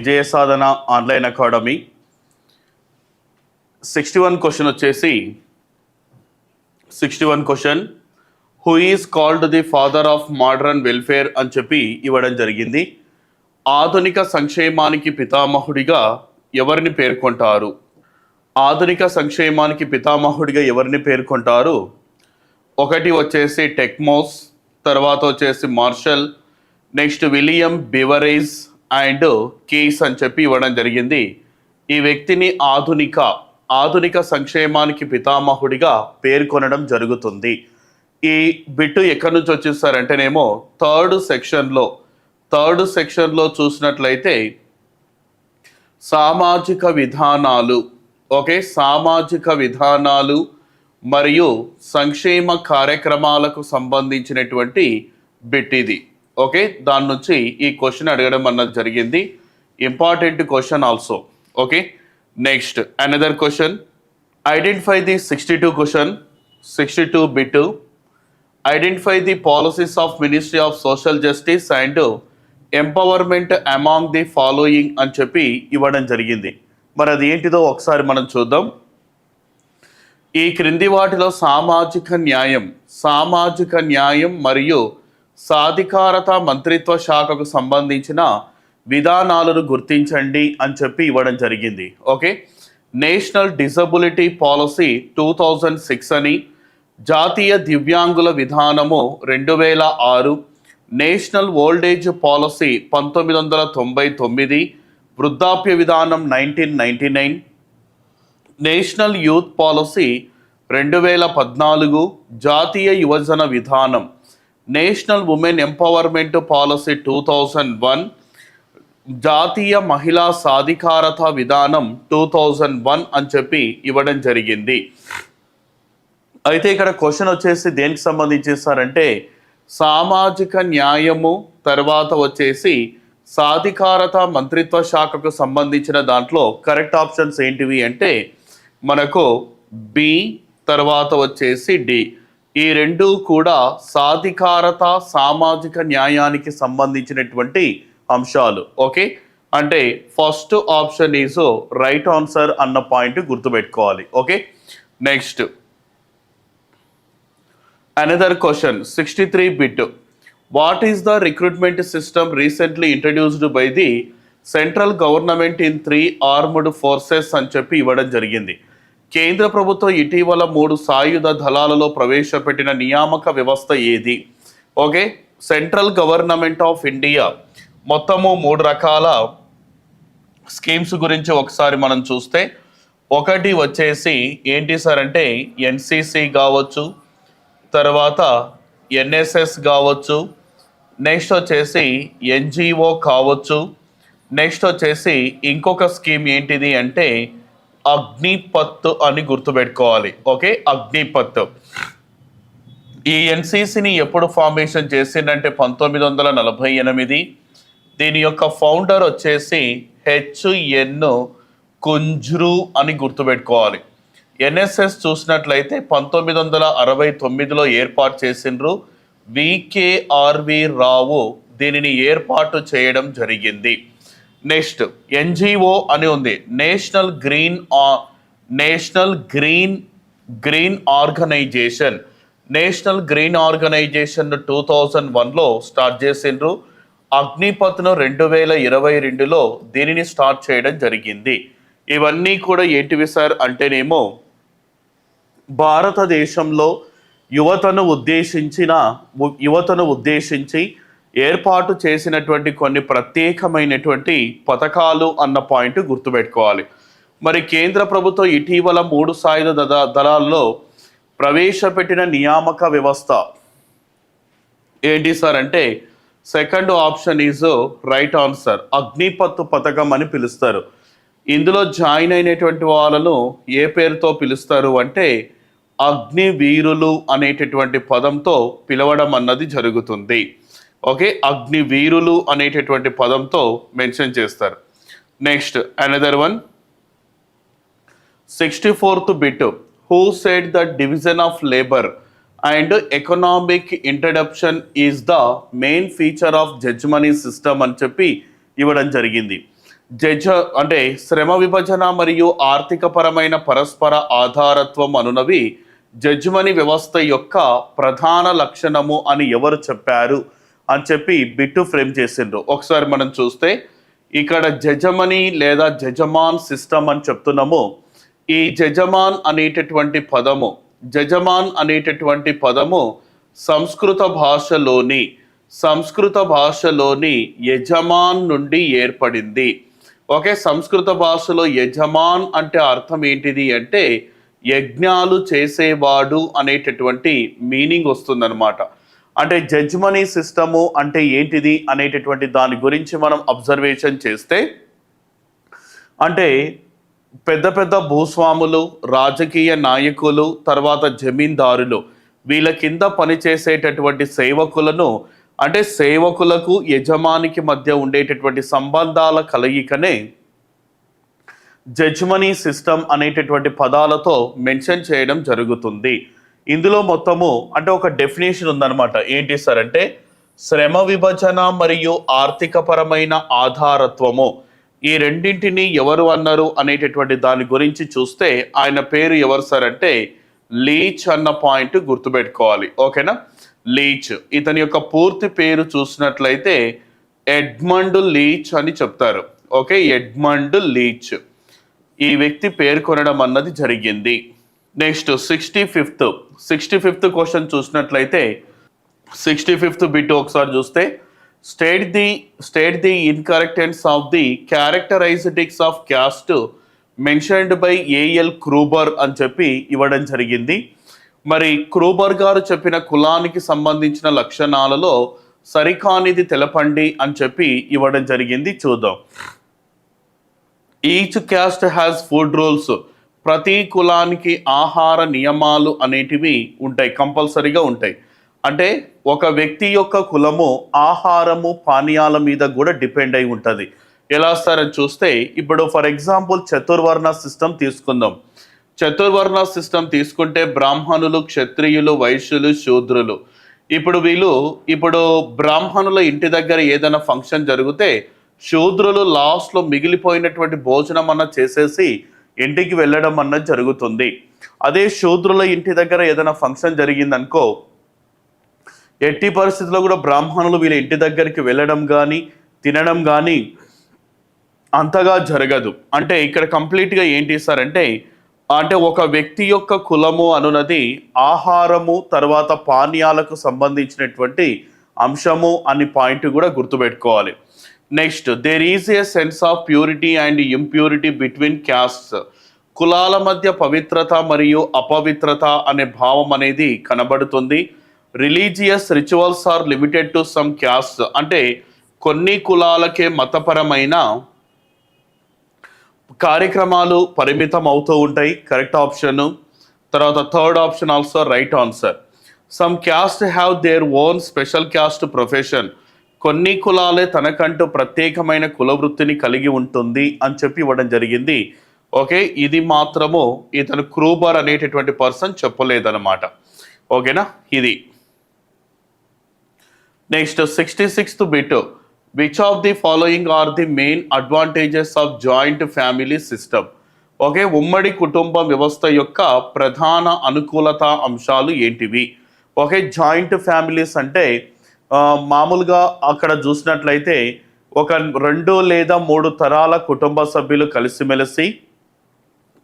విజయ సాధన online academy. 61 question వచ్చేసి 61 question, who is called the father of modern welfare అని చెప్పి ఇవ్వడం జరిగింది. ఆధునిక సంక్షేమానికి పితామహుడిగా ఎవరిని పేర్కొంటారు? ఆధునిక సంక్షేమానికి పితామహుడిగా ఎవరిని పేర్కొంటారు? ఒకటి వచ్చేసి టెక్మోస్, తర్వాత వచ్చేసి Marshall, next William Beveridge and case అని చెప్పి ఇవ్వడం జరిగింది. ఈ వ్యక్తిని ఆధునిక సంక్షేమానికి పితామహుడిగా పేర్కొనడం జరుగుతుంది. ఈ బిట్టు ఎక్కడి నుంచి వచ్చేస్తారంటేనేమో థర్డ్ సెక్షన్లో చూసినట్లయితే సామాజిక విధానాలు, సామాజిక విధానాలు మరియు సంక్షేమ కార్యక్రమాలకు సంబంధించినటువంటి బిట్ ఇది. దాని నుంచి ఈ క్వశ్చన్ అడగడం అన్నది జరిగింది. Important question also. Next another question, identify the 62 bit, identify the policies of ministry of social justice and empowerment among the following అని చెప్పి ఇవ్వడం జరిగింది. మరి అది ఏంటిదో ఒకసారి మనం చూద్దాం. ఈ క్రింది వాటిలో సామాజిక న్యాయం మరియు సాధికారత మంత్రిత్వ శాఖకు సంబంధించిన విధానాలను గుర్తించండి అని చెప్పి ఇవ్వడం జరిగింది. నేషనల్ డిజబిలిటీ పాలసీ 2006 అని, జాతీయ దివ్యాంగుల విధానము 2006, నేషనల్ ఓల్డేజ్ పాలసీ 1999, వృద్ధాప్య విధానం 1999, నేషనల్ యూత్ పాలసీ 2014, జాతీయ యువజన విధానం, నేషనల్ ఉమెన్ ఎంపవర్మెంట్ పాలసీ 2001, జాతీయ మహిళా సాధికారత విధానం 2001 అని చెప్పి ఇవ్వడం జరిగింది. అయితే ఇక్కడ క్వశ్చన్ వచ్చేసి దేనికి సంబంధించేస్తారంటే సామాజిక న్యాయము, తర్వాత వచ్చేసి సాధికారత మంత్రిత్వ శాఖకు సంబంధించిన దాంట్లో కరెక్ట్ ఆప్షన్స్ ఏంటివి అంటే మనకు బి, తర్వాత వచ్చేసి డి. ఈ రెండు కూడా సాధికారత, సామాజిక న్యాయానికి సంబంధించినటువంటి అంశాలు. అంటే first option is right answer అన్న పాయింట్ గుర్తుపెట్టుకోవాలి. Next another question 63 bit, what is the recruitment system recently introduced by the central government in 3 armed forces అని చెప్పి ఇవ్వడం జరిగింది. కేంద్ర ప్రభుత్వం ఇటీవల 3 సాయుధ దళాలలో ప్రవేశపెట్టిన నియామక వ్యవస్థ ఏది? సెంట్రల్ గవర్నమెంట్ ఆఫ్ ఇండియా మొత్తము 3 రకాల స్కీమ్స్ గురించి ఒకసారి మనం చూస్తే, ఒకటి వచ్చేసి ఏంటి సార్ అంటే ఎన్సిసి కావచ్చు, తర్వాత ఎన్ఎస్ఎస్ కావచ్చు, నెక్స్ట్ వచ్చేసి ఎన్జిఓ కావచ్చు, నెక్స్ట్ వచ్చేసి ఇంకొక స్కీమ్ ఏంటిది అంటే అగ్నిపత్ అని గుర్తుపెట్టుకోవాలి. అగ్నిపత్. ఈ ఎన్సిసిని ఎప్పుడు ఫార్మేషన్ చేసిందంటే 1948. దీని యొక్క ఫౌండర్ వచ్చేసి హెచ్ఎన్ కుంజ్రు అని గుర్తుపెట్టుకోవాలి. ఎన్ఎస్ఎస్ చూసినట్లయితే 1969లో ఏర్పాటు చేసిండ్రు. వికేఆర్వి రావు దీనిని ఏర్పాటు చేయడం జరిగింది. నెక్స్ట్ ఎన్జిఓ అని ఉంది, national green organisation. National green organisation 2001లో స్టార్ట్ చేసిండ్రు. అగ్నిపథ్ను 2022లో దీనిని స్టార్ట్ చేయడం జరిగింది. ఇవన్నీ కూడా ఏంటివి సార్ అంటేనేమో భారతదేశంలో యువతను ఉద్దేశించి ఏర్పాటు చేసినటువంటి కొన్ని ప్రత్యేకమైనటువంటి పథకాలు అన్న పాయింట్ గుర్తుపెట్టుకోవాలి. మరి కేంద్ర ప్రభుత్వం ఇటీవల 3 సాయుధ దళాల్లో ప్రవేశపెట్టిన నియామక వ్యవస్థ ఏంటి సార్ అంటే second option is right answer, Agnipath పథకం అని పిలుస్తారు. ఇందులో జాయిన్ అయినటువంటి వాళ్ళను ఏ పేరుతో పిలుస్తారు అంటే అగ్నివీరులు అనేటటువంటి పదంతో పిలవడం అన్నది జరుగుతుంది. అగ్నివీరులు అనేటటువంటి పదంతో మెన్షన్ చేస్తారు. Next another one 64th bit, who said the division of labour and economic introduction is the main feature of jajmani system అని చెప్పి ఇవ్వడం జరిగింది. జజ అంటే శ్రమ విభజన మరియు ఆర్థిక పరమైన పరస్పర ఆధారత్వం అనునవి జడ్జిమనీ వ్యవస్థ యొక్క ప్రధాన లక్షణము అని ఎవరు చెప్పారు అని చెప్పి బిట్టు ఫ్రేమ్ చేసిండ్రు. ఒకసారి మనం చూస్తే ఇక్కడ జజమనీ లేదా జజమాన్ సిస్టమ్ అని చెప్తున్నాము. ఈ జజమాన్ అనేటటువంటి పదము సంస్కృత భాషలోని యజమాన్ నుండి ఏర్పడింది. ఓకే, సంస్కృత భాషలో యజమాన్ అంటే అర్థం ఏంటిది అంటే యజ్ఞాలు చేసేవాడు అనేటటువంటి మీనింగ్ వస్తుందన్నమాట. అంటే జడ్జ్మనీ సిస్టము అంటే ఏంటిది అనేటటువంటి దాని గురించి మనం అబ్జర్వేషన్ చేస్తే, అంటే పెద్ద పెద్ద భూస్వాములు, రాజకీయ నాయకులు, తర్వాత జమీందారులు, వీళ్ళ కింద పనిచేసేటటువంటి సేవకులను, అంటే సేవకులకు యజమానికి మధ్య ఉండేటటువంటి సంబంధాల కలయికనే జడ్జ్మనీ సిస్టమ్ అనేటటువంటి పదాలతో మెన్షన్ చేయడం జరుగుతుంది. ఇందులో మొత్తము అంటే ఒక డెఫినేషన్ ఉందన్నమాట. ఏంటి సార్ అంటే శ్రమ విభజన మరియు ఆర్థిక పరమైన ఆధారత్వము, ఈ రెండింటిని ఎవరు అన్నారు అనేటటువంటి దాని గురించి చూస్తే ఆయన పేరు ఎవరు సార్ అంటే లీచ్ అన్న పాయింట్ గుర్తుపెట్టుకోవాలి. ఓకేనా, లీచ్. ఇతని యొక్క పూర్తి పేరు చూసినట్లయితే ఎడ్మండ్ లీచ్ అని చెప్తారు. ఓకే, ఎడ్మండ్ లీచ్ ఈ వ్యక్తి పేర్కొనడం అన్నది జరిగింది. నెక్స్ట్ 65th క్వశ్చన్ చూసినట్లయితే 65th బిట్ ఒకసారి చూస్తే state the incorrectness of the characteristics of caste mentioned by AL Kroeber అని చెప్పి ఇవ్వడం జరిగింది. మరి క్రూబర్ గారు చెప్పిన కులానికి సంబంధించిన లక్షణాలలో సరికానిది తెలపండి అని చెప్పి ఇవ్వడం జరిగింది. చూద్దాం. Each caste has food rules, ప్రతి కులానికి ఆహార నియమాలు అనేటివి ఉంటాయి, కంపల్సరీగా ఉంటాయి. అంటే ఒక వ్యక్తి యొక్క కులము ఆహారము పానీయాల మీద కూడా డిపెండ్ అయి ఉంటుంది. ఎలా సారని చూస్తే ఇప్పుడు ఫర్ ఎగ్జాంపుల్ చతుర్వర్ణ సిస్టమ్ తీసుకుందాం. చతుర్వర్ణ సిస్టమ్ తీసుకుంటే బ్రాహ్మణులు, క్షత్రియులు, వైశ్యులు, శూద్రులు. ఇప్పుడు బ్రాహ్మణుల ఇంటి దగ్గర ఏదైనా ఫంక్షన్ జరిగితే శూద్రులు లాస్ట్లో మిగిలిపోయినటువంటి భోజనం అన్నది చేసేసి ఇంటికి వెళ్ళడం అన్నది జరుగుతుంది. అదే శూద్రుల ఇంటి దగ్గర ఏదైనా ఫంక్షన్ జరిగిందనుకో, ఎట్టి పరిస్థితుల్లో కూడా బ్రాహ్మణులు వీళ్ళ ఇంటి దగ్గరికి వెళ్ళడం కానీ తినడం కానీ అంతగా జరగదు. అంటే ఇక్కడ కంప్లీట్గా ఏంటి సార్ అంటే ఒక వ్యక్తి యొక్క కులము అనున్నది ఆహారము తర్వాత పానీయాలకు సంబంధించినటువంటి అంశము అని పాయింట్ కూడా గుర్తుపెట్టుకోవాలి. Next, there is a sense of purity and impurity between castes, కులాల మధ్య పవిత్రత మరియు అపవిత్రత అనే భావం అనేది కనబడుతుంది. Religious rituals are limited to some caste, అంటే కొన్ని కులాలకే మతపరమైన కార్యక్రమాలు పరిమితం అవుతూ ఉంటాయి. Correct option. తర్వాత third option also right answer. Some caste have their own special caste profession, కొన్ని కులాలే తనకంటూ ప్రత్యేకమైన కుల వృత్తిని కలిగి ఉంటుంది అని చెప్పి ఇవ్వడం జరిగింది. ఓకే, ఇది మాత్రము ఇతను క్రూబర్ అనేటటువంటి పర్సన్ చెప్పలేదన్నమాట. ఓకేనా, ఇది. Next 66th bit, which of the following are the main advantages of joint family system. Okay, ఉమ్మడి కుటుంబ వ్యవస్థ యొక్క ప్రధాన అనుకూలత అంశాలు ఏంటివి? ఓకే, జాయింట్ ఫ్యామిలీస్ అంటే మామూలుగా అక్కడ చూసినట్లయితే ఒక 2 లేదా 3 తరాల కుటుంబ సభ్యులు కలిసిమెలిసి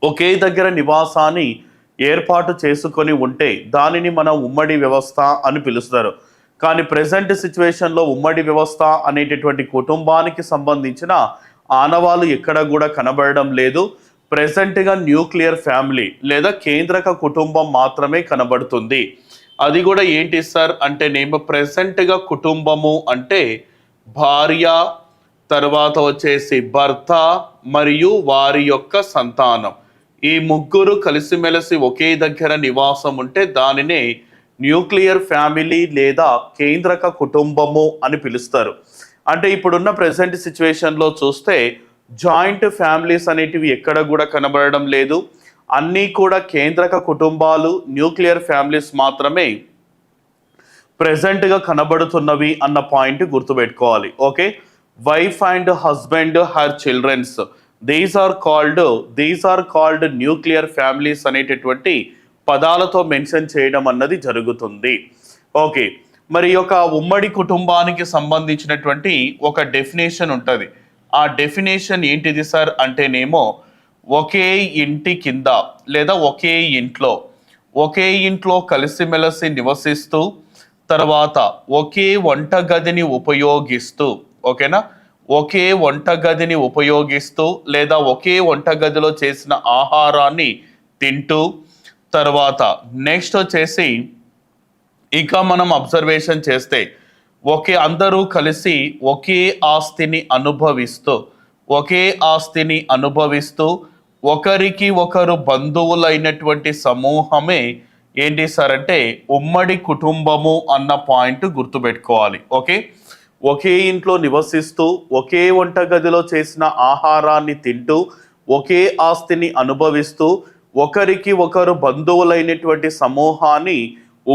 ఒకే దగ్గర నివాసాన్ని ఏర్పాటు చేసుకొని ఉంటే దానిని మనం ఉమ్మడి వ్యవస్థ అని పిలుస్తారు. కానీ ప్రెసెంట్ సిచ్యువేషన్లో ఉమ్మడి వ్యవస్థ అనేటటువంటి కుటుంబానికి సంబంధించిన ఆనవాళ్ళు ఎక్కడ కూడా కనబడడం లేదు. ప్రెసెంట్గా న్యూక్లియర్ ఫ్యామిలీ లేదా కేంద్రక కుటుంబం మాత్రమే కనబడుతుంది. అది కూడా ఏంటి సార్ అంటే ప్రెసెంట్గా కుటుంబము అంటే భార్య, తర్వాత వచ్చేసి భర్త మరియు వారి యొక్క సంతానం, ఈ ముగ్గురు కలిసిమెలిసి ఒకే దగ్గర నివాసం ఉంటే దానినే న్యూక్లియర్ ఫ్యామిలీ లేదా కేంద్రక కుటుంబము అని పిలుస్తారు. అంటే ఇప్పుడున్న ప్రెసెంట్ సిచ్యువేషన్లో చూస్తే జాయింట్ ఫ్యామిలీస్ అనేటివి ఎక్కడ కూడా కనబడడం లేదు. అన్నీ కూడా కేంద్రక కుటుంబాలు, న్యూక్లియర్ ఫ్యామిలీస్ మాత్రమే ప్రెసెంట్గా కనబడుతున్నవి అన్న పాయింట్ గుర్తుపెట్టుకోవాలి. Okay, wife and husband, her children's. These are called nuclear families అనేటటువంటి పదాలతో మెన్షన్ చేయడం అన్నది జరుగుతుంది. ఓకే, మరి యొక్క ఉమ్మడి కుటుంబానికి సంబంధించినటువంటి ఒక డెఫినేషన్ ఉంటుంది. ఆ డెఫినేషన్ ఏంటిది సార్ అంటేనేమో, ఒకే ఇంటి కింద లేదా ఒకే ఇంట్లో కలిసిమెలిసి నివసిస్తూ, తర్వాత ఒకే వంటగదిని ఉపయోగిస్తూ, ఓకేనా, ఒకే వంటగదిని ఉపయోగిస్తూ లేదా ఒకే వంటగదిలో చేసిన ఆహారాన్ని తింటూ, తర్వాత నెక్స్ట్ వచ్చేసి ఇక మనం అబ్జర్వేషన్ చేస్తే అందరూ కలిసి ఒకే ఆస్తిని అనుభవిస్తూ ఒకరికి ఒకరు బంధువులైనటువంటి సమూహమే ఏంటి సార్ అంటే ఉమ్మడి కుటుంబము అన్న పాయింట్ గుర్తుపెట్టుకోవాలి. ఓకే, ఒకే ఇంట్లో నివసిస్తూ ఒకే వంటగదిలో చేసిన ఆహారాన్ని తింటూ ఒకే ఆస్తిని అనుభవిస్తూ ఒకరికి ఒకరు బంధువులైనటువంటి సమూహాన్ని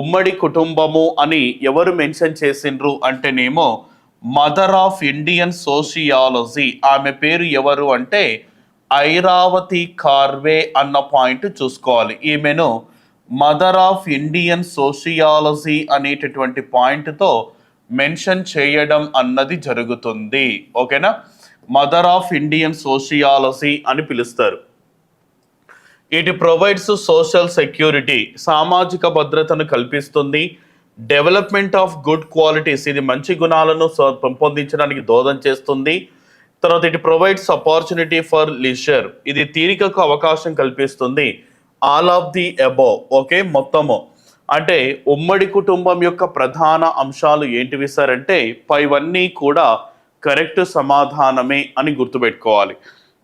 ఉమ్మడి కుటుంబము అని ఎవరు మెన్షన్ చేసిండ్రు అంటేనేమో మదర్ ఆఫ్ ఇండియన్ సోషియాలజీ. ఆమె పేరు ఎవరు అంటే ఐరావతి కార్వే అన్న పాయింట్ చూసుకోవాలి. ఈమెను మదర్ ఆఫ్ ఇండియన్ సోషియాలజీ అనేటటువంటి పాయింట్తో మెన్షన్ చేయడం అన్నది జరుగుతుంది. ఓకేనా, మదర్ ఆఫ్ ఇండియన్ సోషియాలజీ అని పిలుస్తారు. ఇట్ ప్రొవైడ్స్ సోషల్ సెక్యూరిటీ, సామాజిక భద్రతను కల్పిస్తుంది. డెవలప్మెంట్ ఆఫ్ గుడ్ క్వాలిటీస్, ఇది మంచి గుణాలను పెంపొందించడానికి దోహదం చేస్తుంది. తర్వాత it provides opportunity for leisure, ఇది తీరికకు అవకాశం కల్పిస్తుంది. All of the above, okay, మొత్తము అంటే ఉమ్మడి కుటుంబం యొక్క ప్రధాన అంశాలు ఏంటివి సార్ అంటే పైవన్నీ కూడా కరెక్ట్ సమాధానమే అని గుర్తుపెట్టుకోవాలి.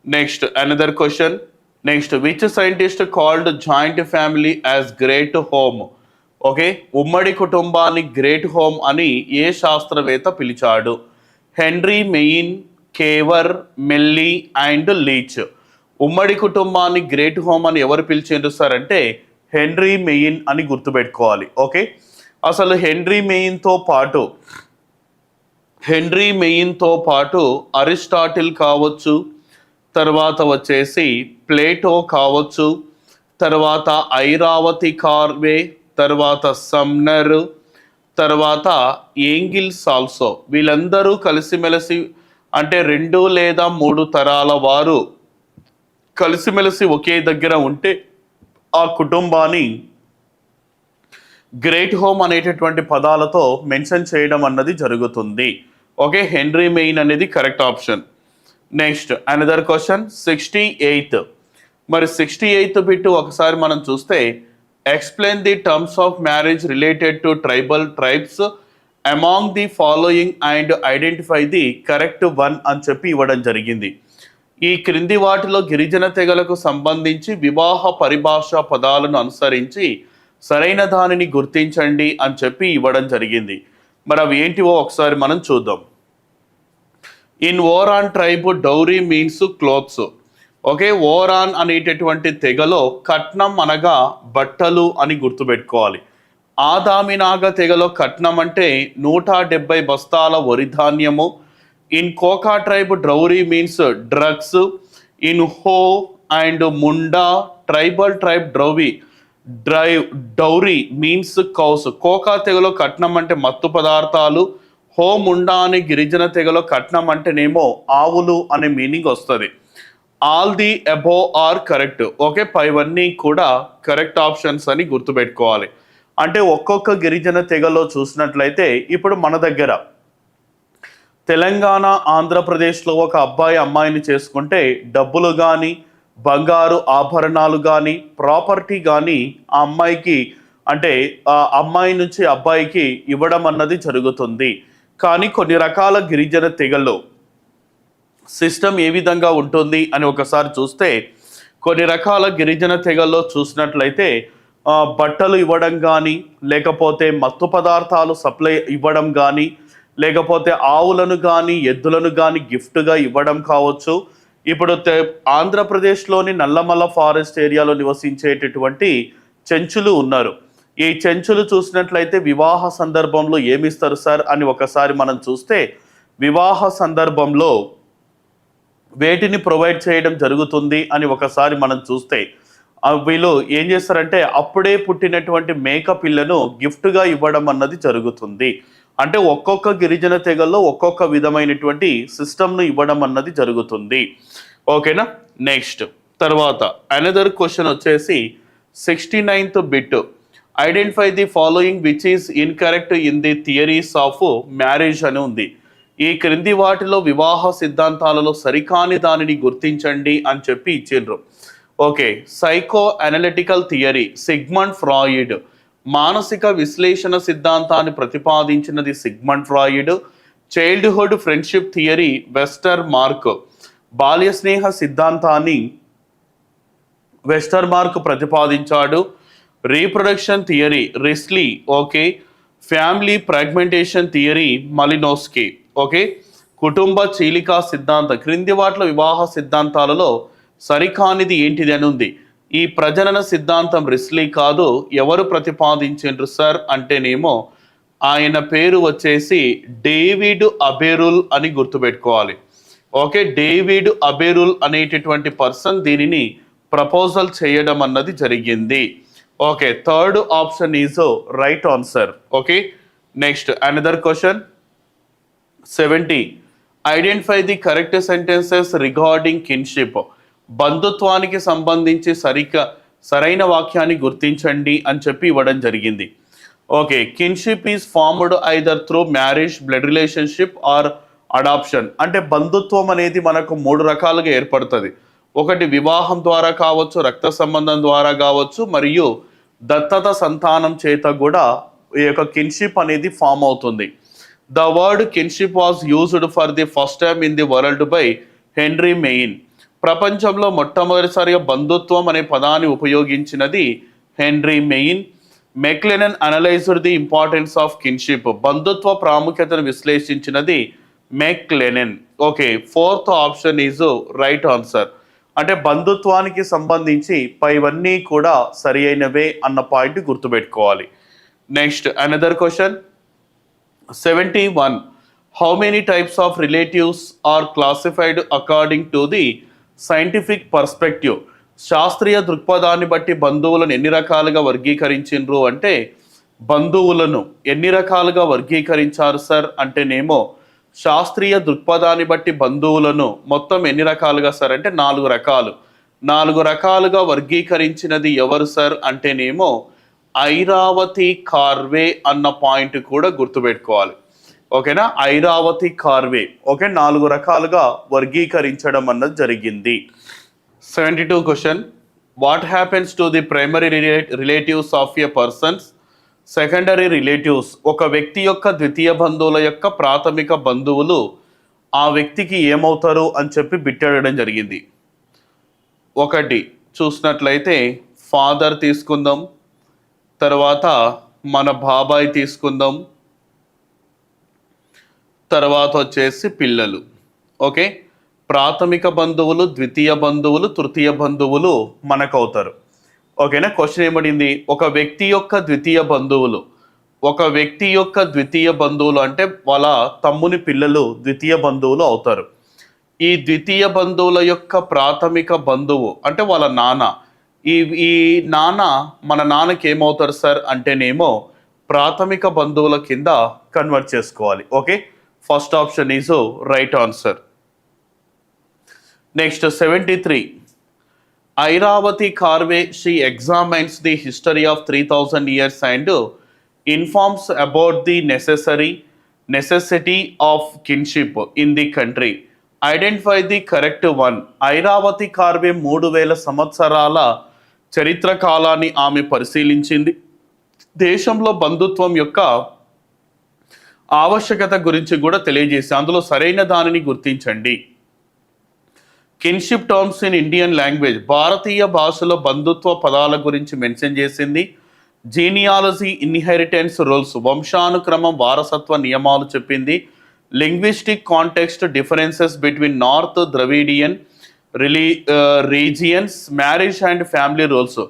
Next another question. Next, which scientist called joint family as great home? Okay, ఉమ్మడి కుటుంబాన్ని గ్రేట్ హోమ్ అని ఏ శాస్త్రవేత్త పిలిచాడు? హెన్రీ మెయిన్, కేవర్, మెల్లీ అండ్ లీచ్. ఉమ్మడి కుటుంబాన్ని గ్రేట్ హోమ్ అని ఎవరు పిలిచిండ్రు సార్ అంటే హెన్రీ మెయిన్ అని గుర్తుపెట్టుకోవాలి. ఓకే, అసలు హెన్రీ మెయిన్తో పాటు అరిస్టాటిల్ కావచ్చు, తర్వాత వచ్చేసి ప్లేటో కావచ్చు, తర్వాత ఐరావతి కార్వే, తర్వాత సమ్నర్, తర్వాత ఏంగిల్స్ ఆల్సో, వీళ్ళందరూ కలిసిమెలిసి అంటే 2 లేదా 3 తరాల వారు కలిసిమెలిసి ఒకే దగ్గర ఉంటే ఆ కుటుంబాన్ని గ్రేట్ హోమ్ అనేటటువంటి పదాలతో మెన్షన్ చేయడం అన్నది జరుగుతుంది. ఓకే, హెన్రీ మెయిన్ అనేది correct option. Next another question. 68th, మరి 68th బిట్ ఒకసారి మనం చూస్తే explain the terms of marriage related to tribes among the following and identify the correct one అని చెప్పి ఇవ్వడం జరిగింది. ఈ క్రింది వాటిలో గిరిజన తెగలకు సంబంధించి వివాహ పరిభాష పదాలను అనుసరించి సరైన దానిని గుర్తించండి అని చెప్పి ఇవ్వడం జరిగింది. మరి అవి ఏంటివో ఒకసారి మనం చూద్దాం. In Oraon tribe dowry means clothes. Okay, Oraon అనేటటువంటి తెగలో కట్నం అనగా బట్టలు అని గుర్తుపెట్టుకోవాలి. ఆదామినాగ తెగలో కట్నం అంటే 170 బస్తాల వరిధాన్యము. In Koka tribe dowry means drugs. In Ho and Munda tribal tribe dowry means cows. Koka తెగలో కట్నం అంటే మత్తు పదార్థాలు. హో ముండా అనే గిరిజన తెగలో కట్నం అంటేనేమో ఆవులు అనే మీనింగ్ వస్తుంది. All the above are correct. Okay, పైవన్నీ కూడా కరెక్ట్ ఆప్షన్స్ అని గుర్తుపెట్టుకోవాలి. అంటే ఒక్కొక్క గిరిజన తెగలో చూసినట్లయితే ఇప్పుడు మన దగ్గర తెలంగాణ, ఆంధ్రప్రదేశ్లో ఒక అమ్మాయిని చేసుకుంటే డబ్బులు కానీ బంగారు ఆభరణాలు కానీ ప్రాపర్టీ కానీ ఆ అమ్మాయికి అంటే ఆ అమ్మాయి నుంచి అబ్బాయికి ఇవ్వడం అన్నది జరుగుతుంది. కానీ కొన్ని రకాల గిరిజన తెగల్లో సిస్టమ్ ఏ విధంగా ఉంటుంది అని ఒకసారి చూస్తే కొన్ని రకాల గిరిజన తెగల్లో చూసినట్లయితే బట్టలు ఇవ్వడం కానీ లేకపోతే మత్తు పదార్థాలు సప్లై ఇవ్వడం కానీ లేకపోతే ఆవులను కానీ ఎద్దులను కానీ గిఫ్ట్గా ఇవ్వడం కావచ్చు. ఇప్పుడు ఆంధ్రప్రదేశ్లోని నల్లమల్ల ఫారెస్ట్ ఏరియాలో నివసించేటటువంటి చెంచులు ఉన్నారు. ఈ చెంచులు చూసినట్లయితే వివాహ సందర్భంలో ఏమిస్తారు సార్ అని ఒకసారి మనం చూస్తే వివాహ సందర్భంలో వేటిని ప్రొవైడ్ చేయడం జరుగుతుంది అని ఒకసారి మనం చూస్తే వీళ్ళు ఏం చేస్తారంటే అప్పుడే పుట్టినటువంటి మేక పిల్లను గిఫ్ట్గా ఇవ్వడం అన్నది జరుగుతుంది. అంటే ఒక్కొక్క గిరిజన తెగల్లో ఒక్కొక్క విధమైనటువంటి సిస్టమ్ను ఇవ్వడం అన్నది జరుగుతుంది. ఓకేనా. నెక్స్ట్ తర్వాత అనదర్ క్వశ్చన్ వచ్చేసి 69th bit. Identify the following which is incorrect in the theories of marriage అని ఉంది. ఈ క్రింది వాటిలో వివాహ సిద్ధాంతాలలో సరికాని దానిని గుర్తించండి అని చెప్పి ఇచ్చిండ్రు. Okay. Psycho analytical theory Sigmund Freud. మానసిక విశ్లేషణ సిద్ధాంతాన్ని ప్రతిపాదించినది Sigmund Freud. Childhood friendship theory Westermarck. బాల్య స్నేహ సిద్ధాంతాన్ని వెస్టర్ మార్క్ ప్రతిపాదించాడు. Reproduction theory Risley. Okay. Family fragmentation theory Malinowski. Okay. కుటుంబ చీలికా సిద్ధాంతం. క్రింది వాటిలో వివాహ సిద్ధాంతాలలో సరికానిది ఏంటిది అని ఉంది. ఈ ప్రజనన సిద్ధాంతం రిస్లీ కాదు. ఎవరు ప్రతిపాదించిండ్రు సార్ అంటేనేమో ఆయన పేరు వచ్చేసి డేవిడ్ అబెరుల్ అని గుర్తుపెట్టుకోవాలి. ఓకే. డేవిడ్ అబెరుల్ అనేటటువంటి పర్సన్ దీనిని ప్రపోజల్ చేయడం అన్నది జరిగింది. Okay. Third option is right answer. Okay. Next another question 70. Identify the correct sentences regarding kinship. బంధుత్వానికి సంబంధించి సరైన వాక్యాన్ని గుర్తించండి అని చెప్పి ఇవ్వడం జరిగింది. Okay. Kinship is formed either through marriage, blood relationship or adoption. అంటే బంధుత్వం అనేది మనకు 3 రకాలుగా ఏర్పడుతుంది. ఒకటి వివాహం ద్వారా కావచ్చు, రక్త సంబంధం ద్వారా కావచ్చు, మరియు దత్తత సంతానం చేత కూడా ఈ యొక్క కిన్షిప్ అనేది ఫామ్ అవుతుంది. The word kinship was used for the first time in the world by Henry Maine. ప్రపంచంలో మొట్టమొదటిసారిగా బంధుత్వం అనే పదాన్ని ఉపయోగించినది Henry Maine. McLennan analysed the importance of kinship. బంధుత్వ ప్రాముఖ్యతను విశ్లేషించినది McLennan. Okay. Fourth option is right answer. అంటే బంధుత్వానికి సంబంధించి పైవన్నీ కూడా సరి అయినవే అన్న పాయింట్ గుర్తుపెట్టుకోవాలి. Next another question 71. How many types of relatives are classified according to the scientific perspective. శాస్త్రీయ దృక్పథాన్ని బట్టి బంధువులను ఎన్ని రకాలుగా వర్గీకరించిండ్రు అంటే బంధువులను ఎన్ని రకాలుగా వర్గీకరించారు సార్ అంటేనేమో శాస్త్రీయ దృక్పథాన్ని బట్టి బంధువులను మొత్తం ఎన్ని రకాలుగా సార్ అంటే 4 రకాలు. 4 రకాలుగా వర్గీకరించినది ఎవరు సార్ అంటేనేమో ఐరావతి కార్వే అన్న పాయింట్ కూడా గుర్తుపెట్టుకోవాలి. ఓకేనా. ఐరావతి కార్వే. ఓకే. 4 రకాలుగా వర్గీకరించడం అన్నది జరిగింది. 72 question. What happens to the primary relatives of a persons secondary relatives. ఒక వ్యక్తి యొక్క ద్వితీయ బంధువుల యొక్క ప్రాథమిక బంధువులు ఆ వ్యక్తికి ఏమవుతారు అని చెప్పి బిట్టడడం జరిగింది. ఒకటి చూసినట్లయితే ఫాదర్ తీసుకుందాం, తర్వాత మన బాబాయ్ తీసుకుందాం, తర్వాత వచ్చేసి పిల్లలు. ఓకే. ప్రాథమిక బంధువులు, ద్వితీయ బంధువులు, తృతీయ బంధువులు మనకు అవుతారు. ఓకేనా. క్వశ్చన్ ఏమడింది, ఒక వ్యక్తి యొక్క ద్వితీయ బంధువులు. ఒక వ్యక్తి యొక్క ద్వితీయ బంధువులు అంటే వాళ్ళ తమ్ముని పిల్లలు ద్వితీయ బంధువులు అవుతారు. ఈ ద్వితీయ బంధువుల యొక్క ప్రాథమిక బంధువు అంటే వాళ్ళ నాన్న. ఈ నాన్న మన నాన్నకి ఏమవుతారు సార్ అంటేనేమో ప్రాథమిక బంధువుల కింద కన్వర్ట్ చేసుకోవాలి. Okay. First option is right answer. Next 73. Irawati Karve she examines the history of 3000 years and informs about the necessity of kinship in the country. Identify the correct one. Irawati Karve 3000 సంవత్సరాల చరిత్ర కాలాన్ని ఆమె పరిశీలించింది. దేశంలో బంధుత్వం యొక్క ఆవశ్యకత గురించి కూడా తెలియజేసి అందులో సరైన దానిని గుర్తించండి. Kinship terms in Indian language. భారతీయ భాషలో బంధుత్వ పదాల గురించి మెన్షన్ చేసింది. జీనియాలజీ, ఇన్హెరిటెన్స్ రూల్స్, వంశానుక్రమం, వారసత్వ నియమాలు చెప్పింది. Linguistic context differences between north Dravidian regions, marriage and family rules,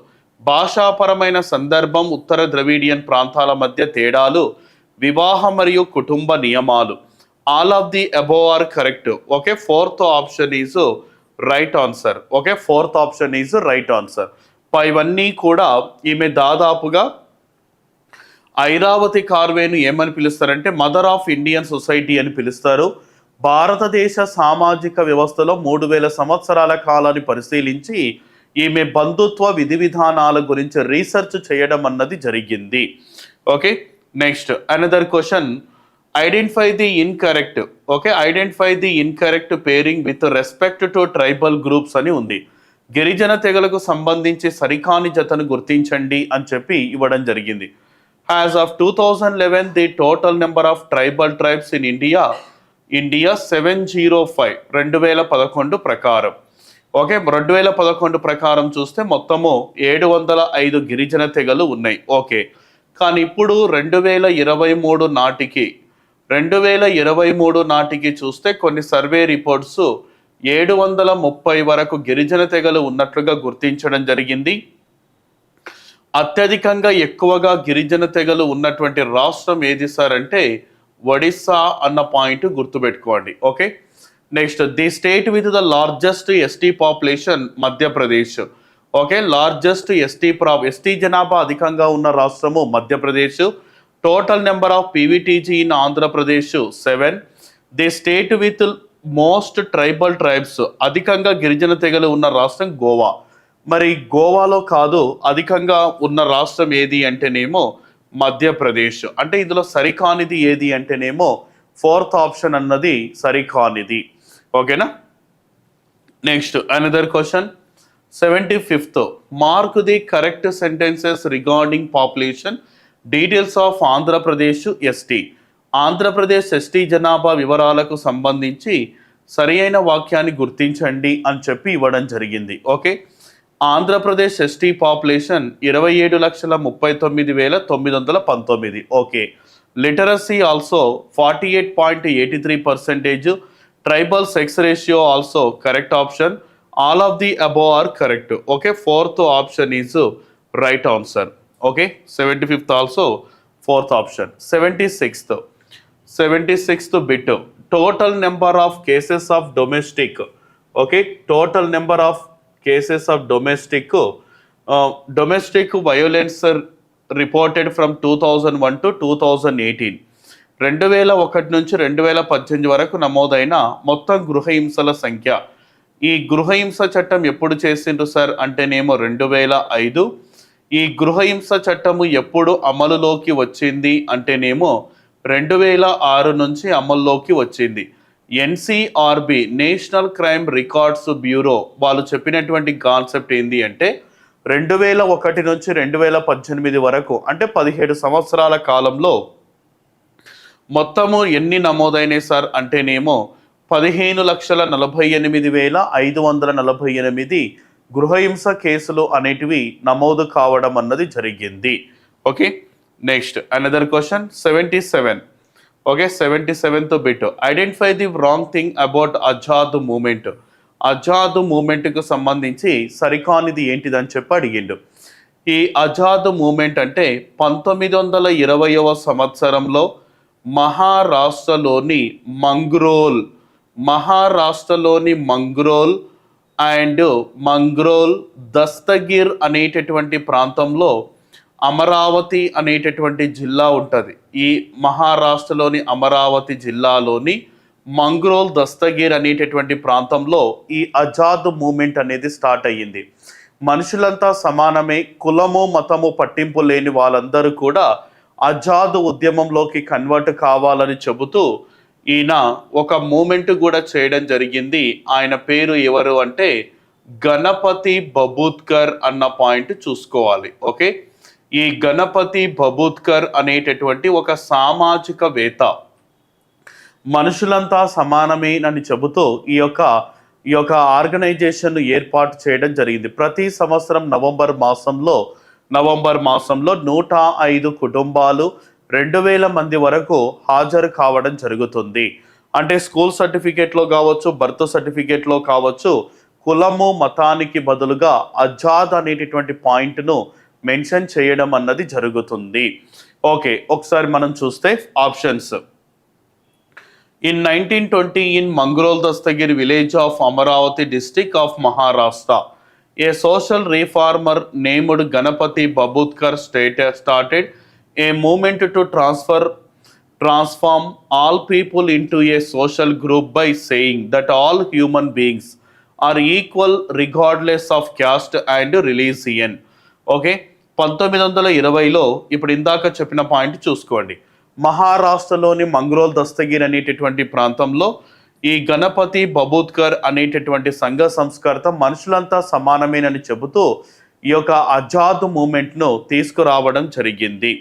భాషాపరమైన సందర్భం, ఉత్తర ద్రవిడియన్ ప్రాంతాల మధ్య తేడాలు, వివాహం మరియు కుటుంబ నియమాలు, all of the above are correct. Okay, fourth option is right answer. Okay, fourth option is right answer. ఇవన్నీ కూడా ఈమె దాదాపుగా ఐరావతి కార్వేను ఏమని పిలుస్తారంటే మదర్ ఆఫ్ ఇండియన్ సొసైటీ అని పిలుస్తారు. భారతదేశ సామాజిక వ్యవస్థలో 3000 సంవత్సరాల కాలాన్ని పరిశీలించి ఈమె బంధుత్వ విధి విధానాల గురించి రీసెర్చ్ చేయడం అన్నది జరిగింది. Okay, next another question, identify the incorrect. Okay, identify the incorrect pairing with respect to tribal groups అని ఉంది. గిరిజన తెగలకు సంబంధించి సరికాని జతను గుర్తించండి అని చెప్పి ఇవ్వడం జరిగింది. As of 2011, the total number of tribal tribes in India 705, 2011 ప్రకారం. ఓకే, 2011 ప్రకారం చూస్తే మొత్తము 705 గిరిజన తెగలు ఉన్నాయి. ఓకే, కానీ ఇప్పుడు 2023 నాటికి చూస్తే కొన్ని సర్వే రిపోర్ట్స్ 730 వరకు గిరిజన తెగలు ఉన్నట్లుగా గుర్తించడం జరిగింది. అత్యధికంగా ఎక్కువగా గిరిజన తెగలు ఉన్నటువంటి రాష్ట్రం ఏది సార్ అంటే ఒడిస్సా అన్న పాయింట్ గుర్తుపెట్టుకోండి. Okay, next the state with the largest ST population Madhya Pradesh. Okay, largest ST జనాభా అధికంగా ఉన్న రాష్ట్రము Madhya Pradesh. Total number of PVTG in Andhra Pradesh 7. The state with most tribal tribes, అధికంగా గిరిజన తెగలు ఉన్న రాష్ట్రం గోవా. మరి గోవాలో కాదు, అధికంగా ఉన్న రాష్ట్రం ఏది అంటేనేమో మధ్యప్రదేశ్. అంటే ఇందులో సరికానిది ఏది అంటేనేమో ఫోర్త్ ఆప్షన్ అన్నది సరికానిది. ఓకేనా, next another question 75th, mark the correct sentences regarding population details of Andhra Pradesh ST. Andhra Pradesh ST జనాభా వివరాలకు సంబంధించి సరి అయిన వాక్యాన్ని గుర్తించండి అని చెప్పి ఇవ్వడం జరిగింది. Okay, Andhra Pradesh ST population 27,39,919. Okay, literacy also 48.83%. Tribal sex ratio also correct option. All of the above are correct. Okay, fourth option is right answer. Okay, 75th also fourth option. 76th bit, total number of cases of domestic. Okay, total number of cases of domestic violence reported from 2001 to 2018. 2001 నుంచి 2018 వరకు నమోదైన మొత్తం గృహహింసల సంఖ్య. ఈ గృహహింస చట్టం ఎప్పుడు చేసిండ్రు సార్ అంటేనేమో 2005. ఈ గృహహింస చట్టము ఎప్పుడు అమలులోకి వచ్చింది అంటేనేమో 2006 నుంచి అమల్లోకి వచ్చింది. NCRB national crime records bureau వాళ్ళు చెప్పినటువంటి కాన్సెప్ట్ ఏంటి అంటే 2001 నుంచి 2018 వరకు అంటే 17 సంవత్సరాల కాలంలో మొత్తము ఎన్ని నమోదైనాయి సార్ అంటేనేమో 15,48,548 గృహహింస కేసులు అనేటివి నమోదు కావడం అన్నది జరిగింది. Okay, next another question 77. Okay, 77th bit, identify the wrong thing about Azad movement. Azad మూమెంట్కు సంబంధించి సరికానిది ఏంటిదని చెప్పి అడిగిండు. ఈ ఆజాద్ మూమెంట్ అంటే 1920వ సంవత్సరంలో మహారాష్ట్రలోని మంగ్రోల్ అండ్ దస్తగిర్ అనేటటువంటి ప్రాంతంలో అమరావతి అనేటటువంటి జిల్లా ఉంటుంది. ఈ మహారాష్ట్రలోని అమరావతి జిల్లాలోని మంగ్రోల్ దస్తగిర్ అనేటటువంటి ప్రాంతంలో ఈ ఆజాద్ మూమెంట్ అనేది స్టార్ట్ అయ్యింది. మనుషులంతా సమానమే, కులము మతము పట్టింపు లేని వాళ్ళందరూ కూడా ఆజాద్ ఉద్యమంలోకి కన్వర్ట్ కావాలని చెబుతూ ఈయన ఒక మూమెంట్ కూడా చేయడం జరిగింది. ఆయన పేరు ఎవరు అంటే గణపతి బబూత్కర్ అన్న పాయింట్ చూసుకోవాలి. ఓకే, ఈ గణపతి బబూత్కర్ అనేటటువంటి ఒక సామాజికవేత్త మనుషులంతా సమానమే అని చెబుతూ ఈ యొక్క ఆర్గనైజేషన్ ఏర్పాటు చేయడం జరిగింది. ప్రతి సంవత్సరం నవంబర్ మాసంలో 105 కుటుంబాలు 2000 మంది వరకు హాజరు కావడం జరుగుతుంది. అంటే స్కూల్ సర్టిఫికేట్లో కావచ్చు, బర్త్ సర్టిఫికేట్లో కావచ్చు, కులము మతానికి బదులుగా ఆజాద్ అనేటటువంటి పాయింట్ను మెన్షన్ చేయడం అన్నది జరుగుతుంది. ఓకే, ఒకసారి మనం చూస్తే options In 1920, in Mangrol Dastagir village of Amaravati district of Maharashtra, a social reformer named Ganapati Babudkar started a movement to transform all people into a social group by saying that all human beings are equal regardless of caste and religion. Okay, 1920లో ఇప్పుడు ఇందాక చెప్పిన point చూసుకోండి. మహారాష్ట్రలోని మంగ్రోల్ దస్తగిరి అనేటటువంటి ప్రాంతంలో ఈ గణపతి బబూద్కర్ అనేటటువంటి సంఘ సంస్కర్త మనుషులంతా సమానమేనని చెబుతూ ఈ యొక్క ఆజాద్ మూమెంట్ను తీసుకురావడం జరిగింది.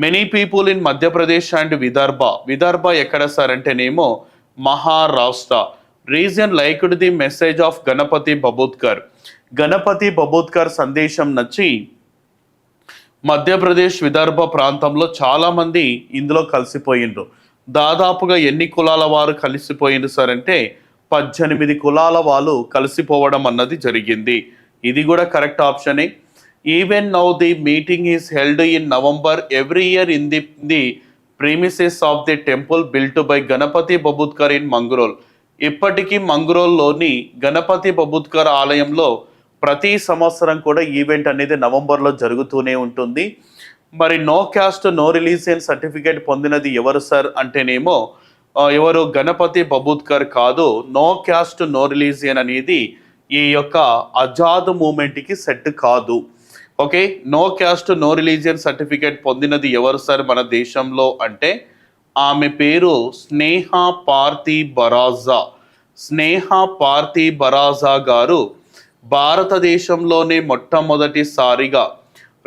Many people in Madhya Pradesh and Vidarbha ఎక్కడ సార్ అంటేనేమో Maharashtra region liked the message of Ganapati Babudkar సందేశం నచ్చి మధ్యప్రదేశ్ విదర్భ ప్రాంతంలో చాలామంది ఇందులో కలిసిపోయిండ్రు. దాదాపుగా ఎన్ని కులాల వారు కలిసిపోయిండ్రు సార్ అంటే 18 కులాల వాళ్ళు కలిసిపోవడం అన్నది జరిగింది. ఇది కూడా కరెక్ట్ ఆప్షనే. Even now the meeting is held in November every year in the premises of the temple built by Ganapati Babudkar in Mangrol. ఇప్పటికీ మంగ్రోల్లోని గణపతి బబూద్కర్ ఆలయంలో ప్రతి సంవత్సరం కూడా ఈవెంట్ అనేది నవంబర్లో జరుగుతూనే ఉంటుంది. మరి no caste no religion certificate పొందినది ఎవరు సార్ అంటేనేమో ఎవరు గణపతి బబూద్కర్ కాదు. నో క్యాస్ట్ నో రిలీజియన్ అనేది ఈ యొక్క ఆజాద్ మూమెంట్కి సెట్ కాదు. Okay, no caste no religion certificate పొందినది ఎవరు సార్ మన దేశంలో అంటే ఆమె పేరు స్నేహ పార్థీ బరాజా గారు భారతదేశంలోనే మొట్టమొదటిసారిగా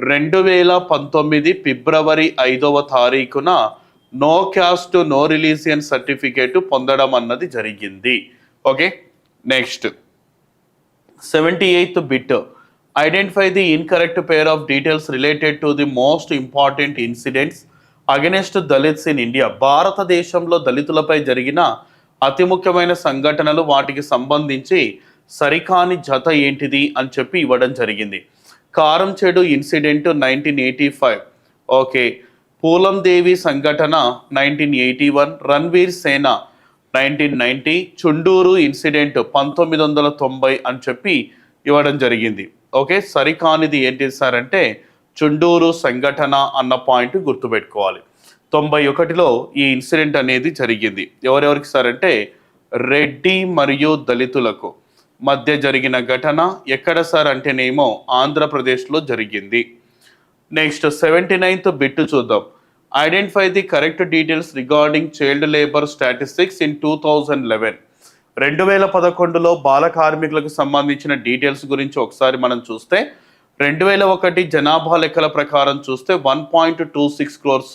2019 ఫిబ్రవరి 5వ తారీఖున no caste no religion certificate పొందడం అన్నది జరిగింది. Okay, next 78th bit. Identify the incorrect pair of details related to the most important incidents against Dalits in India. భారతదేశంలో దళితులపై జరిగిన అతి ముఖ్యమైన సంఘటనలు వాటికి సంబంధించి సరికాని జత ఏంటిది అని చెప్పి ఇవ్వడం జరిగింది. కారంచేడు ఇన్సిడెంట్ 1985. ఓకే, పూలం దేవి సంఘటన 1981, రణ్వీర్ సేన 1990, చుండూరు ఇన్సిడెంట్ 1990 అని చెప్పి ఇవ్వడం జరిగింది. ఓకే, సరికానిది ఏంటి సార్ అంటే చుండూరు సంఘటన అన్న పాయింట్ గుర్తుపెట్టుకోవాలి. 91లో ఈ ఇన్సిడెంట్ అనేది జరిగింది. ఎవరెవరికి సార్ అంటే రెడ్డి మరియు దళితులకు మధ్య జరిగిన ఘటన. ఎక్కడ సార్ అంటేనేమో ఆంధ్రప్రదేశ్లో జరిగింది. నెక్స్ట్ 79th బిట్ చూద్దాం. Identify the correct details regarding child labour statistics in 2011. 2011లో బాల కార్మికులకు సంబంధించిన డీటెయిల్స్ గురించి ఒకసారి మనం చూస్తే 2001 జనాభా లెక్కల ప్రకారం చూస్తే 1.26 crores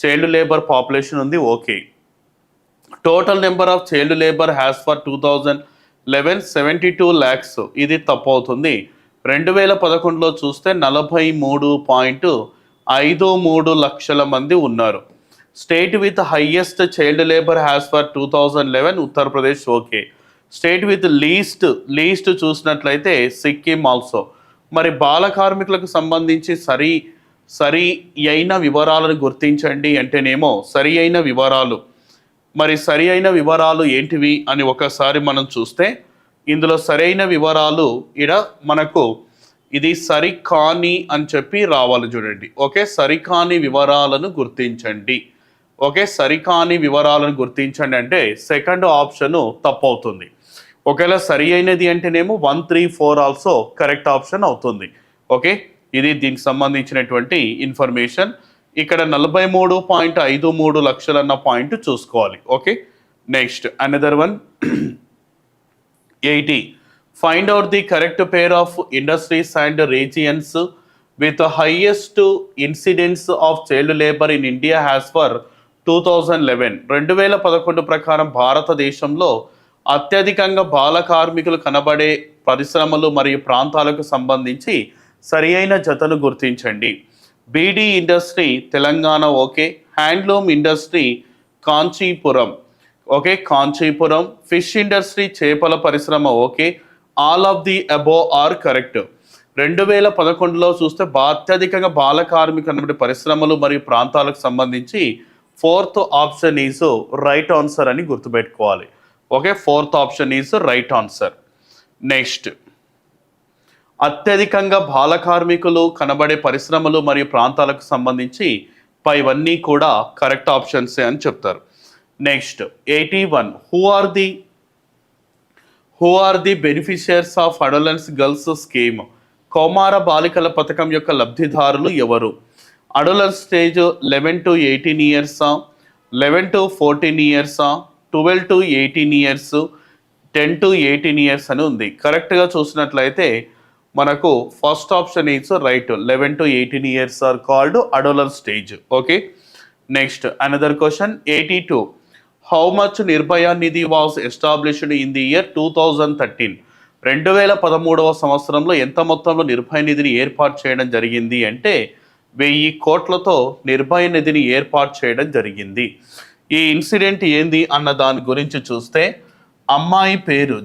చైల్డ్ లేబర్ పాపులేషన్ ఉంది. Okay, total number of child labour has for 2011 72 lakhs. ఇది తప్పు అవుతుంది. 2011లో చూస్తే 43.53 లక్షల మంది ఉన్నారు. State with highest child labour has for 2011 Uttar Pradesh. Okay, state with least చూసినట్లయితే సిక్కిం ఆల్సో. మరి బాల కార్మికులకు సంబంధించి సరి అయిన వివరాలను గుర్తించండి అంటేనేమో సరి అయిన వివరాలు ఏంటివి అని ఒకసారి మనం చూస్తే ఇందులో సరైన వివరాలు మనకు ఇది సరికాని అని చెప్పి రావాలి చూడండి. ఓకే, సరికాని వివరాలను గుర్తించండి. ఓకే, సరికాని వివరాలను గుర్తించండి అంటే సెకండ్ ఆప్షన్ తప్పు అవుతుంది. ఒకవేళ సరి అయినది అంటేనేమో 1, 3, 4 ఆల్సో కరెక్ట్ ఆప్షన్ అవుతుంది. ఓకే, ఇది దీనికి సంబంధించినటువంటి ఇన్ఫర్మేషన్. ఇక్కడ 43.53 లక్షలు అన్న పాయింట్ చూసుకోవాలి. Okay, next another one 80. Find out the correct pair of industries and regions with highest incidence of child labour in India has for 2011. 2011 ప్రకారం భారతదేశంలో అత్యధికంగా బాల కార్మికులు కనబడే పరిశ్రమలు మరియు ప్రాంతాలకు సంబంధించి సరి అయిన జతను గుర్తించండి. Bidi industry Telangana. Okay, handloom industry Kanchipuram. Okay, Kanchipuram. Fish industry చేపల పరిశ్రమ. Okay, all of the above are correct. 2011లో చూస్తే అత్యధికంగా బాల కార్మికులు పరిశ్రమలు మరియు ప్రాంతాలకు సంబంధించి fourth option is right answer అని గుర్తుపెట్టుకోవాలి. Okay, fourth option is right answer. Next, అత్యధికంగా బాల కార్మికులు కనబడే పరిశ్రమలు మరియు ప్రాంతాలకు సంబంధించి పైవన్నీ కూడా కరెక్ట్ ఆప్షన్సే అని చెప్తారు. Next 81, who are the beneficiaries of adolescence girls scheme? కౌమార బాలికల పథకం యొక్క లబ్ధిదారులు ఎవరు? అడోలెన్స్ స్టేజ్ 11 to 18 ఇయర్సా, 11 to 14 ఇయర్సా, 12 to 18 ఇయర్స్, 10 to 18 ఇయర్స్ అని ఉంది. కరెక్ట్గా చూసినట్లయితే మనకు first option is right. 11 to 18 years are called adolescence stage. Okay, next another question 82, how much Nirbhaya Nidhi was established in the year 2013? 2013వ సంవత్సరంలో ఎంత మొత్తంలో నిర్భయ నిధిని ఏర్పాటు చేయడం జరిగింది అంటే 1000 కోట్లతో నిర్భయ నిధిని ఏర్పాటు చేయడం జరిగింది. ఈ ఇన్సిడెంట్ ఏంది అన్న దాని గురించి చూస్తే, అమ్మాయి పేరు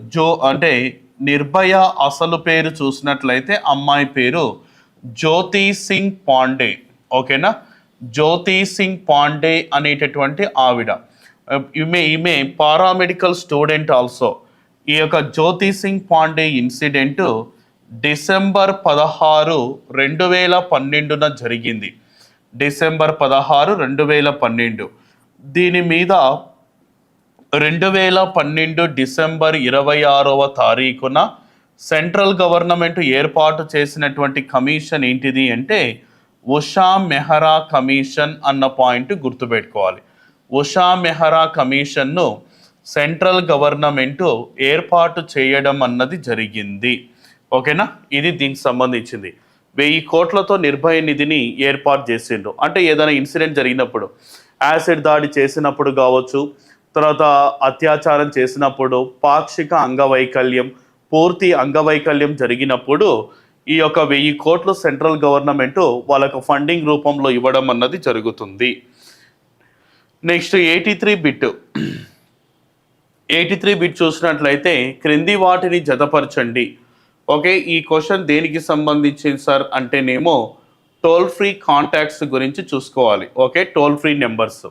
అంటే నిర్భయ అసలు పేరు చూసినట్లయితే అమ్మాయి పేరు జ్యోతి సింగ్ పాండే. ఓకేనా, జ్యోతి సింగ్ పాండే అనేటటువంటి ఆవిడ. ఈమె పారామెడికల్ స్టూడెంట్ ఆల్సో. ఈ యొక్క జ్యోతి సింగ్ పాండే ఇన్సిడెంట్ డిసెంబర్ 16, 2012 జరిగింది. డిసెంబర్ 16, 2012. దీని మీద 2012 డిసెంబర్ 26వ తారీఖున సెంట్రల్ గవర్నమెంట్ ఏర్పాటు చేసినటువంటి కమిషన్ ఏంటిది అంటే ఉషా మెహ్రా కమిషన్ అన్న పాయింట్ గుర్తుపెట్టుకోవాలి. ఉషా మెహ్రా కమిషన్ను సెంట్రల్ గవర్నమెంట్ ఏర్పాటు చేయడం అన్నది జరిగింది. ఓకేనా, ఇది దీనికి సంబంధించింది. 1000 కోట్లతో నిర్భయ నిధిని ఏర్పాటు చేసిండు. అంటే ఏదైనా ఇన్సిడెంట్ జరిగినప్పుడు, యాసిడ్ దాడి చేసినప్పుడు కావచ్చు, తర్వాత అత్యాచారం చేసినప్పుడు, పాక్షిక అంగవైకల్యం, పూర్తి అంగవైకల్యం జరిగినప్పుడు ఈ యొక్క 1000 కోట్లు సెంట్రల్ గవర్నమెంట్ వాళ్ళకు ఫండింగ్ రూపంలో ఇవ్వడం అన్నది జరుగుతుంది. Next 83 bit. 83 బిట్ చూసినట్లయితే క్రింది వాటిని జతపరచండి. ఓకే, ఈ క్వశ్చన్ దేనికి సంబంధించింది సార్ అంటేనేమో టోల్ ఫ్రీ కాంటాక్ట్స్ గురించి చూసుకోవాలి. ఓకే, టోల్ ఫ్రీ నెంబర్స్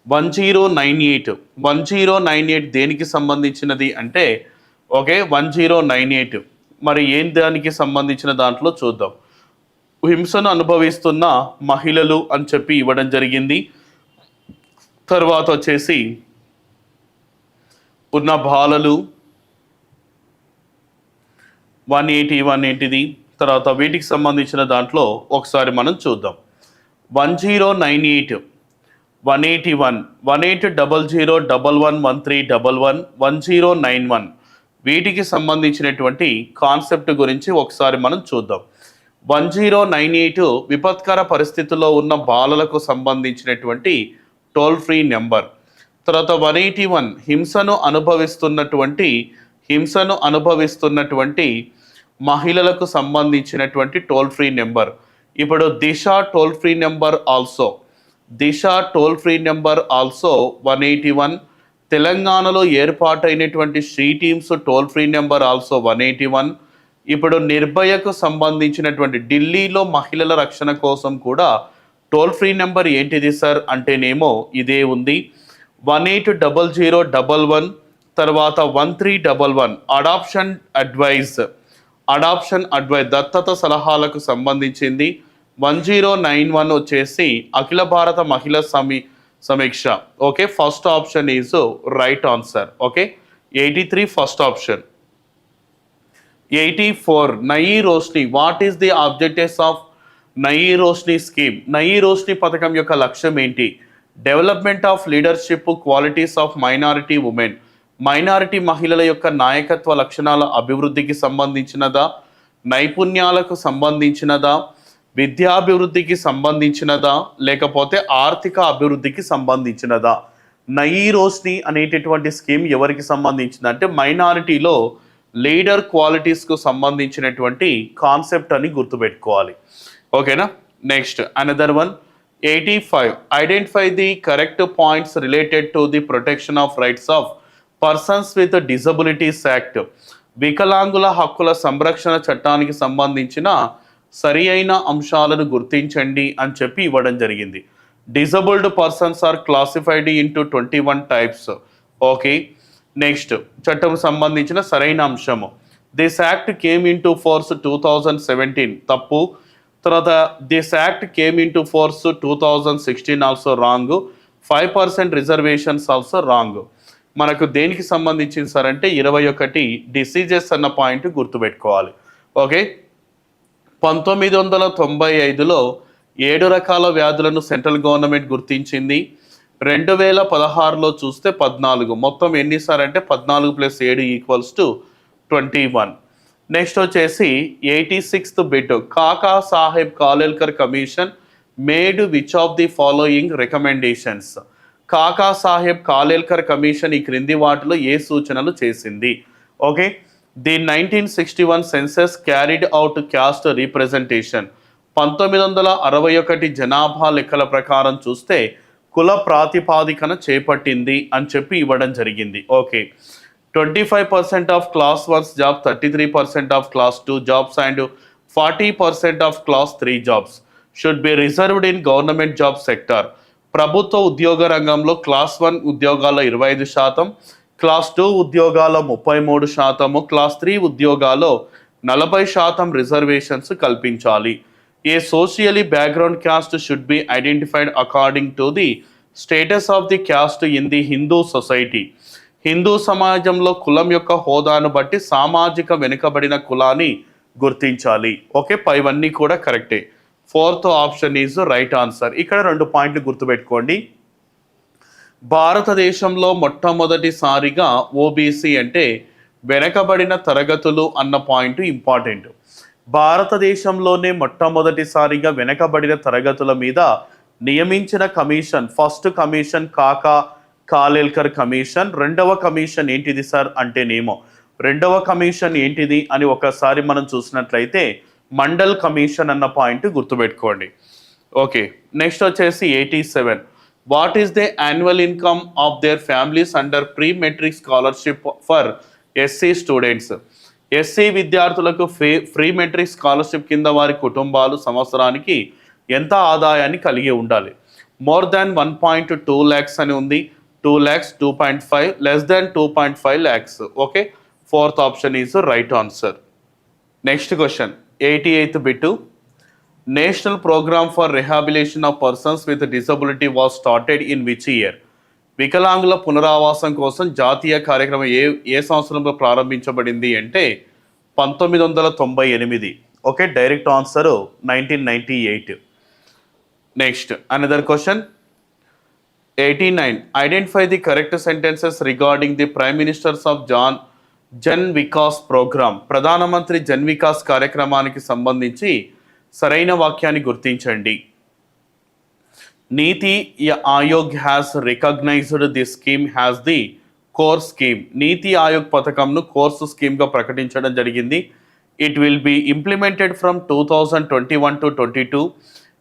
1098 దేనికి సంబంధించినది అంటే ఓకే 1098 మరి ఏం దానికి సంబంధించిన దాంట్లో చూద్దాం. హింసను అనుభవిస్తున్న మహిళలు అని చెప్పి ఇవ్వడం జరిగింది. తర్వాత వచ్చేసి ఉన్న బాలలు 180 తర్వాత వీటికి సంబంధించిన దాంట్లో ఒకసారి మనం చూద్దాం. 1098, 181, 1800111311, 1091 వీటికి సంబంధించినటువంటి కాన్సెప్ట్ గురించి ఒకసారి మనం చూద్దాం. 1098 విపత్కర పరిస్థితుల్లో ఉన్న బాలలకు సంబంధించినటువంటి టోల్ ఫ్రీ నెంబర్. తర్వాత 181 హింసను అనుభవిస్తున్నటువంటి మహిళలకు సంబంధించినటువంటి టోల్ ఫ్రీ నెంబర్. ఇప్పుడు Disha toll free number also 181. తెలంగాణలో ఏర్పాటైనటువంటి SHE teams toll free number also 181. ఇప్పుడు నిర్భయకు సంబంధించినటువంటి ఢిల్లీలో మహిళల రక్షణ కోసం కూడా టోల్ ఫ్రీ నెంబర్ ఏంటిది సార్ అంటేనేమో ఇదే ఉంది 180011. తర్వాత 1311 అడాప్షన్ అడ్వైజ్ దత్తత సలహాలకు సంబంధించింది. 1091 వచ్చేసి అఖిల భారత మహిళా సమీక్ష. Okay, first option is right answer. Okay, 83 first option. 84 Nayi Roshni. What is the objectives of Nayi Roshni scheme? Nayi Roshni పథకం యొక్క లక్ష్యం ఏంటి? Development of leadership qualities of minority women. Minority మహిళల యొక్క నాయకత్వ లక్షణాల అభివృద్ధికి సంబంధించినదా, నైపుణ్యాలకు సంబంధించినదా, విద్యాభివృద్ధికి సంబంధించినదా, లేకపోతే ఆర్థిక అభివృద్ధికి సంబంధించినదా? నయీ రోష్ని అనేటటువంటి స్కీమ్ ఎవరికి సంబంధించింది అంటే మైనారిటీలో లీడర్ క్వాలిటీస్కు సంబంధించినటువంటి కాన్సెప్ట్ అని గుర్తుపెట్టుకోవాలి. ఓకేనా, next another one 85 identify the correct points related to the protection of rights of persons with disabilities act. వికలాంగుల హక్కుల సంరక్షణ చట్టానికి సంబంధించిన సరి అయిన అంశాలను గుర్తించండి అని చెప్పి ఇవ్వడం జరిగింది. Disabled persons are classified into 21 types. Okay, next చట్టం సంబంధించిన సరైన అంశము. This act came into force 2017 తప్పు. తర్వాత this act came into force 2016 also wrong. 5% reservations also wrong. మనకు దేనికి సంబంధించింది సార్ అంటే 21 డిసీజెస్ అన్న పాయింట్ గుర్తుపెట్టుకోవాలి. ఓకే, 1995లో 7 రకాల వ్యాధులను సెంట్రల్ గవర్నమెంట్ గుర్తించింది. 2016లో చూస్తే 14. మొత్తం ఎన్ని సార్ అంటే 14 + 7 = 21. నెక్స్ట్ వచ్చేసి 86th bit. Kaka Saheb Kalelkar commission made which of the following recommendations. Kaka Saheb Kalelkar commission ఈ క్రింది వాటిలో ఏ సూచనలు చేసింది? Okay, the 1961 census carried out caste representation. 1961 జనాభా లెక్కల ప్రకారం చూస్తే కుల ప్రాతిపాదికన చేపట్టింది అని చెప్పి ఇవ్వడం జరిగింది. Okay, 25% of class 1 job, 33% of class 2 jobs and 40% of class 3 jobs should be reserved in government job sector. ప్రభుత్వ ఉద్యోగ రంగంలో క్లాస్ 1 ఉద్యోగాల్లో 25%, క్లాస్ 2 ఉద్యోగాల్లో 33%, క్లాస్ 3 ఉద్యోగాల్లో 40% రిజర్వేషన్స్ కల్పించాలి. A socially background caste should be identified according to the status of the caste in the Hindu society. Hindu సమాజంలో కులం యొక్క హోదాను బట్టి సామాజిక వెనుకబడిన కులాన్ని గుర్తించాలి. ఓకే, పైవన్నీ కూడా కరెక్టే. 4th option is right answer. ఇక్కడ 2 పాయింట్లు గుర్తుపెట్టుకోండి. భారతదేశంలో మొట్టమొదటిసారిగా ఓబీసీ అంటే వెనకబడిన తరగతులు అన్న పాయింట్ ఇంపార్టెంట్. భారతదేశంలోనే మొట్టమొదటిసారిగా వెనకబడిన తరగతుల మీద నియమించిన కమిషన్ ఫస్ట్ కమిషన్ కాకా కాలేల్కర్ కమిషన్. రెండవ కమిషన్ ఏంటిది సార్ అంటేనేమో రెండవ కమిషన్ ఏంటిది అని ఒకసారి మనం చూసినట్లయితే మండల్ కమిషన్ అన్న పాయింట్ గుర్తుపెట్టుకోండి. ఓకే, నెక్స్ట్ వచ్చేసి 87. What is the annual income of their families under pre matric scholarship for SC students. SC విద్యార్థులకు ఫ్రీ మెట్రిక్ స్కాలర్షిప్ కింద వారి కుటుంబాలు సంవత్సరానికి ఎంత ఆదాయాన్ని కలిగి ఉండాలి? మోర్ దాన్ 1.2 lakhs అని ఉంది, 2 lakhs, 2.5, less than 2.5 lakhs. Okay, 4th option is right answer. Next question 88th bit. National programme for rehabilitation of persons with disability was started in which year. వికలాంగుల పునరావాసం కోసం జాతీయ కార్యక్రమం ఏ సంవత్సరంలో ప్రారంభించబడింది అంటే 1998. Okay, direct answer 1998. Next another question 89. Identify the correct sentences regarding the prime ministers of Jan Vikas programme. ప్రధానమంత్రి జన్ వికాస్ కార్యక్రమానికి సంబంధించి సరైన వాక్యాన్ని గుర్తించండి. Niti Aayog has recognised the scheme has the core scheme. Niti Aayog పథకంను కోర్సు స్కీమ్గా ప్రకటించడం జరిగింది. It will be implemented from 2021 to 22,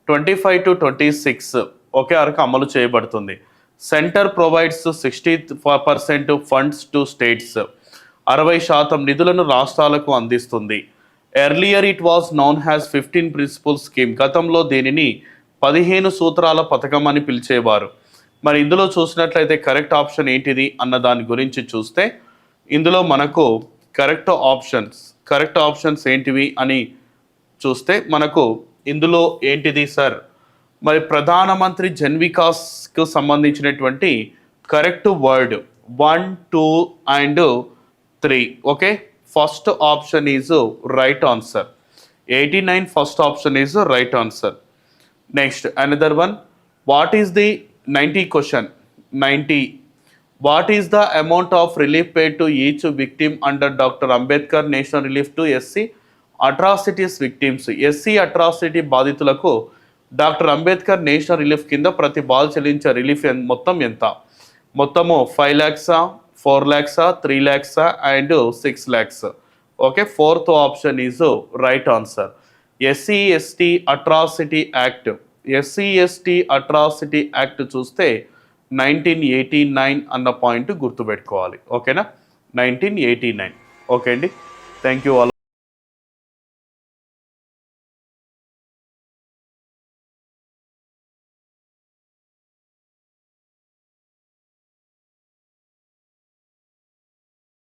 25 to 26 ఒకే వరకు అమలు చేయబడుతుంది. Centre provides 60% funds to states. 60% నిధులను రాష్ట్రాలకు అందిస్తుంది. Earlier it was known has 15 principal scheme. గతంలో దీనిని 15 సూత్రాల పథకం అని పిలిచేవారు. మరి ఇందులో చూసినట్లయితే కరెక్ట్ ఆప్షన్ ఏంటిది అన్న దాని గురించి చూస్తే ఇందులో మనకు కరెక్ట్ ఆప్షన్స్ ఏంటివి అని చూస్తే మనకు ఇందులో ఏంటిది సార్, మరి ప్రధానమంత్రి జన్ వికాస్కు సంబంధించినటువంటి correct word 1, 2 and 3. Okay, first option is right answer. 89 first option is right answer. Next another one. What is the 90 question 90. What is the amount of relief paid to each victim under doctor Ambedkar national relief to SC atrocities victims. SC atrocity బాధితులకు doctor Ambedkar national relief కింద ప్రతి ball చెల్లించే relief మొత్తం ఎంత? మొత్తము 5 lakhs, 4 lakhs, 3 lakhs and 6 lakhs. Okay, 4th option is right answer. SC atrocity act చూస్తే 1989 అన్న point గుర్తుపెట్టుకోవాలి. ఓకేనా, 1989. ఓకే అండి, థ్యాంక్ యూ ఆల్.